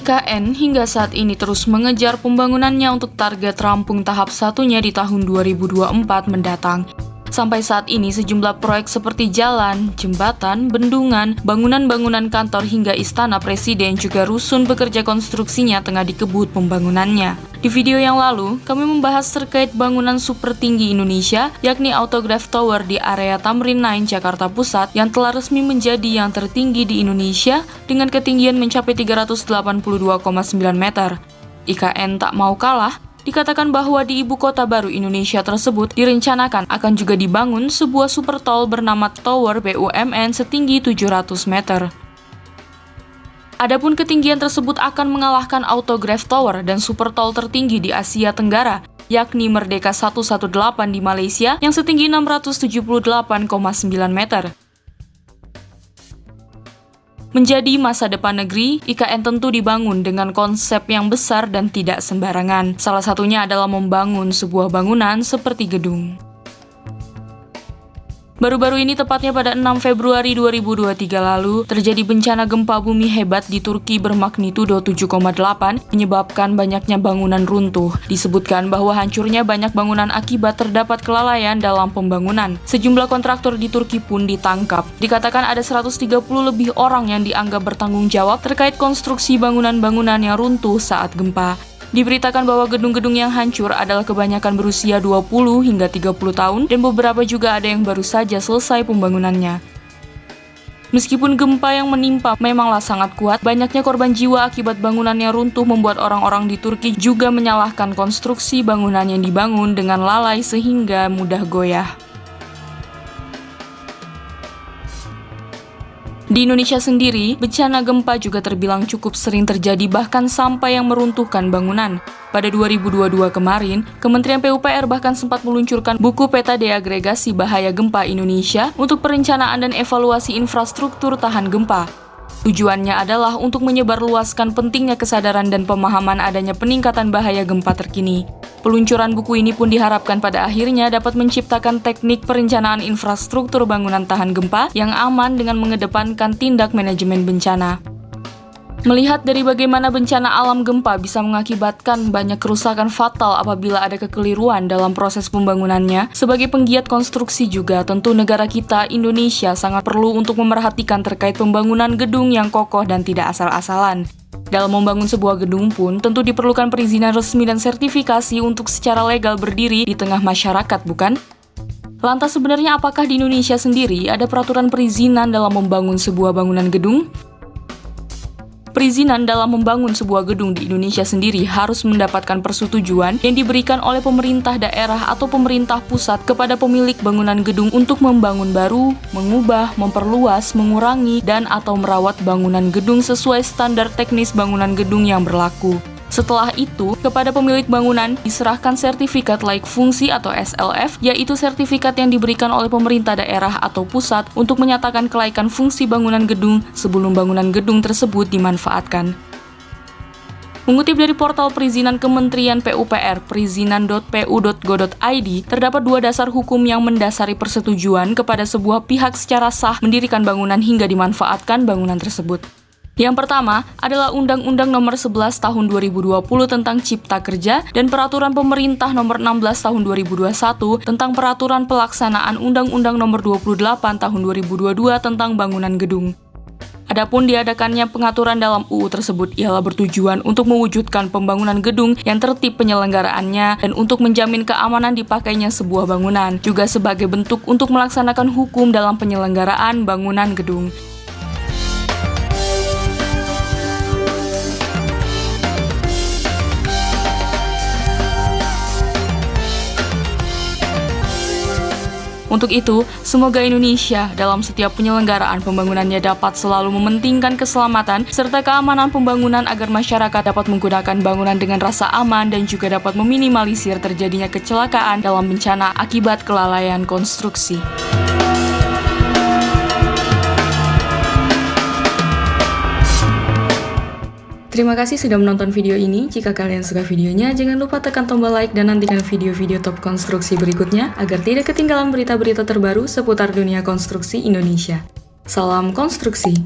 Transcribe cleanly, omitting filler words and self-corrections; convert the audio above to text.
IKN hingga saat ini terus mengejar pembangunannya untuk target rampung tahap satunya di tahun 2024 mendatang. Sampai saat ini sejumlah proyek seperti jalan, jembatan, bendungan, bangunan-bangunan kantor hingga istana presiden juga rusun pekerja konstruksinya tengah dikebut pembangunannya. Di video yang lalu, kami membahas terkait bangunan super tinggi Indonesia, yakni Autograph Tower di area Tamrin 9, Jakarta Pusat, yang telah resmi menjadi yang tertinggi di Indonesia dengan ketinggian mencapai 382,9 meter. IKN tak mau kalah, dikatakan bahwa di ibu kota baru Indonesia tersebut direncanakan akan juga dibangun sebuah super tol bernama Tower BUMN setinggi 700 meter. Adapun ketinggian tersebut akan mengalahkan Autograph Tower dan super tol tertinggi di Asia Tenggara, yakni Merdeka 118 di Malaysia yang setinggi 678,9 meter. Menjadi masa depan negeri, IKN tentu dibangun dengan konsep yang besar dan tidak sembarangan. Salah satunya adalah membangun sebuah bangunan seperti gedung. Baru-baru ini, tepatnya pada 6 Februari 2023 lalu, terjadi bencana gempa bumi hebat di Turki bermagnitudo 7,8, menyebabkan banyaknya bangunan runtuh. Disebutkan bahwa hancurnya banyak bangunan akibat terdapat kelalaian dalam pembangunan. Sejumlah kontraktor di Turki pun ditangkap. Dikatakan ada 130 lebih orang yang dianggap bertanggung jawab terkait konstruksi bangunan-bangunan yang runtuh saat gempa. Diberitakan bahwa gedung-gedung yang hancur adalah kebanyakan berusia 20 hingga 30 tahun dan beberapa juga ada yang baru saja selesai pembangunannya. Meskipun gempa yang menimpa memanglah sangat kuat, banyaknya korban jiwa akibat bangunan yang runtuh membuat orang-orang di Turki juga menyalahkan konstruksi bangunan yang dibangun dengan lalai sehingga mudah goyah. Di Indonesia sendiri, bencana gempa juga terbilang cukup sering terjadi bahkan sampai yang meruntuhkan bangunan. Pada 2022 kemarin, Kementerian PUPR bahkan sempat meluncurkan buku peta deagregasi bahaya gempa Indonesia untuk perencanaan dan evaluasi infrastruktur tahan gempa. Tujuannya adalah untuk menyebarluaskan pentingnya kesadaran dan pemahaman adanya peningkatan bahaya gempa terkini. Peluncuran buku ini pun diharapkan pada akhirnya dapat menciptakan teknik perencanaan infrastruktur bangunan tahan gempa yang aman dengan mengedepankan tindak manajemen bencana. Melihat dari bagaimana bencana alam gempa bisa mengakibatkan banyak kerusakan fatal apabila ada kekeliruan dalam proses pembangunannya, sebagai penggiat konstruksi juga tentu negara kita, Indonesia, sangat perlu untuk memerhatikan terkait pembangunan gedung yang kokoh dan tidak asal-asalan. Dalam membangun sebuah gedung pun tentu diperlukan perizinan resmi dan sertifikasi untuk secara legal berdiri di tengah masyarakat, bukan? Lantas sebenarnya apakah di Indonesia sendiri ada peraturan perizinan dalam membangun sebuah bangunan gedung? Perizinan dalam membangun sebuah gedung di Indonesia sendiri harus mendapatkan persetujuan yang diberikan oleh pemerintah daerah atau pemerintah pusat kepada pemilik bangunan gedung untuk membangun baru, mengubah, memperluas, mengurangi, dan atau merawat bangunan gedung sesuai standar teknis bangunan gedung yang berlaku. Setelah itu, kepada pemilik bangunan diserahkan sertifikat laik fungsi atau SLF, yaitu sertifikat yang diberikan oleh pemerintah daerah atau pusat untuk menyatakan kelaikan fungsi bangunan gedung sebelum bangunan gedung tersebut dimanfaatkan. Mengutip dari portal perizinan Kementerian PUPR, perizinan.pu.go.id, terdapat dua dasar hukum yang mendasari persetujuan kepada sebuah pihak secara sah mendirikan bangunan hingga dimanfaatkan bangunan tersebut. Yang pertama adalah Undang-Undang Nomor 11 Tahun 2020 tentang Cipta Kerja dan Peraturan Pemerintah Nomor 16 Tahun 2021 tentang Peraturan Pelaksanaan Undang-Undang Nomor 28 Tahun 2022 tentang Bangunan Gedung. Adapun diadakannya pengaturan dalam UU tersebut ialah bertujuan untuk mewujudkan pembangunan gedung yang tertib penyelenggaraannya dan untuk menjamin keamanan dipakainya sebuah bangunan, juga sebagai bentuk untuk melaksanakan hukum dalam penyelenggaraan bangunan gedung. Untuk itu, semoga Indonesia dalam setiap penyelenggaraan pembangunannya dapat selalu mementingkan keselamatan serta keamanan pembangunan agar masyarakat dapat menggunakan bangunan dengan rasa aman dan juga dapat meminimalisir terjadinya kecelakaan dalam bencana akibat kelalaian konstruksi. Terima kasih sudah menonton video ini. Jika kalian suka videonya, jangan lupa tekan tombol like dan nantikan video-video top konstruksi berikutnya agar tidak ketinggalan berita-berita terbaru seputar dunia konstruksi Indonesia. Salam konstruksi!